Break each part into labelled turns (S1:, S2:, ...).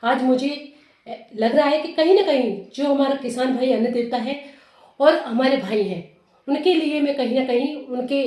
S1: आज मुझे लग रहा है कि कहीं ना कहीं जो हमारा किसान भाई अन्न देवता है और हमारे भाई हैं, उनके लिए मैं कहीं ना कहीं उनके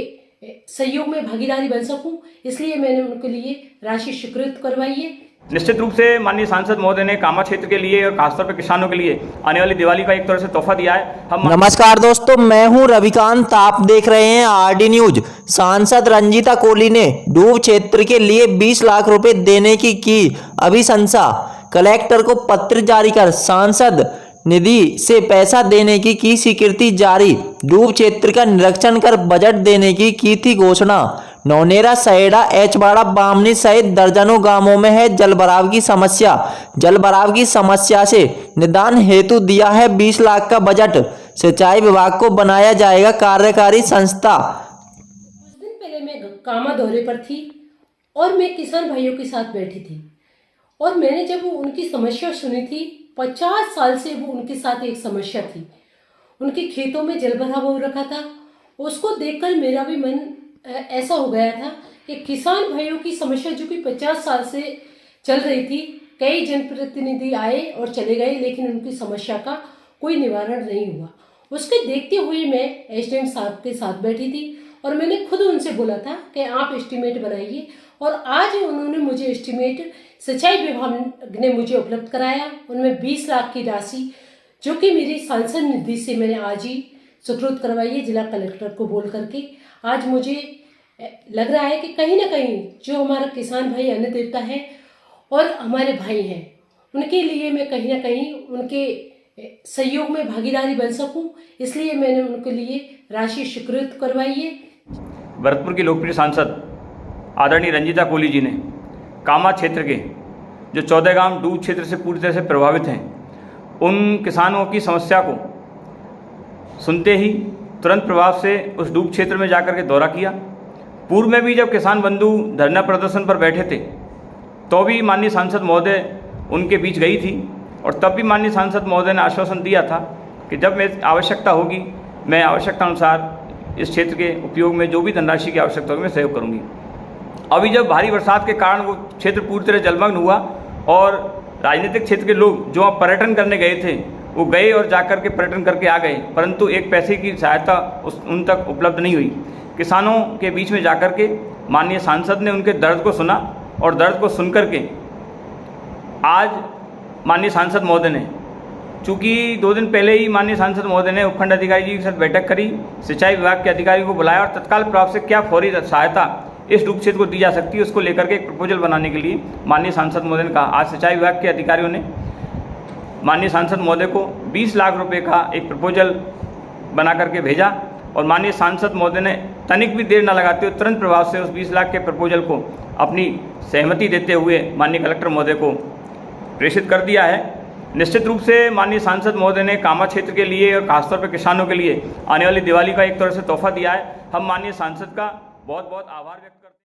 S1: सहयोग में भागीदारी बन सकूं, इसलिए मैंने उनके लिए राशि स्वीकृत करवाई है।
S2: निश्चित रूप से माननीय सांसद महोदय ने कामा क्षेत्र के लिए और खासतौर पर किसानों के लिए आने वाली दिवाली का एक तरह से तोहफा दिया है। हम
S3: नमस्कार दोस्तों, मैं हूं रविकांत। आप देख रहे हैं आरडी न्यूज। सांसद रंजीता कोली ने डूब क्षेत्र के लिए 20 लाख रुपए देने की अभिशंसा। कलेक्टर को पत्र जारी कर सांसद निधि से पैसा देने की स्वीकृति जारी। डूब क्षेत्र का निरीक्षण कर बजट देने की थी घोषणा। नौनेरा, सहेड़ा, एचवाड़ा, बामनी सहित दर्जनों गांवों में है जलभराव की समस्या। जलभराव की समस्या से निदान हेतु दिया है 20 लाख का बजट। सिंचाई विभाग को बनाया जाएगा कार्यकारी संस्था।
S1: कुछ दिन पहले मैं कामा दौरे पर थी और मैं किसान भाइयों के साथ बैठी थी और मैंने जब उनकी समस्या सुनी थी, 50 साल से वो उनके साथ एक समस्या थी। उनके खेतों में जलभराव हो रखा था। उसको देखकर मेरा भी मन ऐसा हो गया था कि किसान भाइयों की समस्या जो कि 50 साल से चल रही थी, कई जनप्रतिनिधि आए और चले गए, लेकिन उनकी समस्या का कोई निवारण नहीं हुआ। उसके देखते हुए मैं एसडीएम साहब के साथ बैठी थी और मैंने खुद उनसे बोला था कि आप एस्टीमेट बनाइए, और आज उन्होंने मुझे एस्टीमेट सिंचाई विभाग ने मुझे उपलब्ध कराया। उनमें 20 लाख की राशि जो कि मेरी सांसद निधि से मैंने आज ही स्वीकृत करवाई है जिला कलेक्टर को बोल करके। आज मुझे लग रहा है कि कहीं ना कहीं जो हमारा किसान भाई अन्न देवता है और हमारे भाई हैं, उनके लिए मैं कहीं ना कहीं उनके सहयोग में भागीदारी बन सकूं, इसलिए मैंने उनके लिए राशि स्वीकृत करवाई है।
S2: भरतपुर की लोकप्रिय सांसद आदरणीय रंजीता कोली जी ने कामा क्षेत्र के जो 14 गांव डूब क्षेत्र से पूरी तरह से प्रभावित हैं, उन किसानों की समस्या को सुनते ही तुरंत प्रभाव से उस डूब क्षेत्र में जाकर के दौरा किया। पूर्व में भी जब किसान बंधु धरना प्रदर्शन पर बैठे थे तो भी माननीय सांसद महोदय उनके बीच गई थी, और तब भी माननीय सांसद महोदय ने आश्वासन दिया था कि जब मेरी आवश्यकता होगी, मैं आवश्यकता अनुसार इस क्षेत्र के उपयोग में जो भी धनराशि की आवश्यकता होगी मैं सहयोग करूँगी। अभी जब भारी बरसात के कारण वो क्षेत्र पूरी तरह जलमग्न हुआ और राजनीतिक क्षेत्र के लोग जो आप पर्यटन करने गए थे वो गए और जाकर के पर्यटन करके आ गए, परंतु एक पैसे की सहायता उन तक उपलब्ध नहीं हुई। किसानों के बीच में जाकर के माननीय सांसद ने उनके दर्द को सुना, और दर्द को सुन करके आज माननीय सांसद महोदय ने, चूँकि 2 दिन पहले ही माननीय सांसद महोदय ने उपखंड अधिकारी जी के साथ बैठक करी, सिंचाई विभाग के अधिकारी को बुलाया और तत्काल प्रभाव से क्या फौरी सहायता इस डूब क्षेत्र को दी जा सकती है उसको लेकर के एक प्रपोजल बनाने के लिए माननीय सांसद महोदय ने कहा। आज सिंचाई विभाग के अधिकारियों ने माननीय सांसद महोदय को 20 लाख रुपए का एक प्रपोजल बना करके भेजा, और माननीय सांसद महोदय ने तनिक भी देर न लगाते हुए तुरंत प्रभाव से उस 20 लाख के प्रपोजल को अपनी सहमति देते हुए माननीय कलेक्टर महोदय को प्रेषित कर दिया है। निश्चित रूप से माननीय सांसद महोदय ने कामा क्षेत्र के लिए और खासतौर पर किसानों के लिए आने वाली दिवाली का एक तरह से तोहफा दिया है। हम माननीय सांसद का बहुत बहुत आभार व्यक्त करते हैं।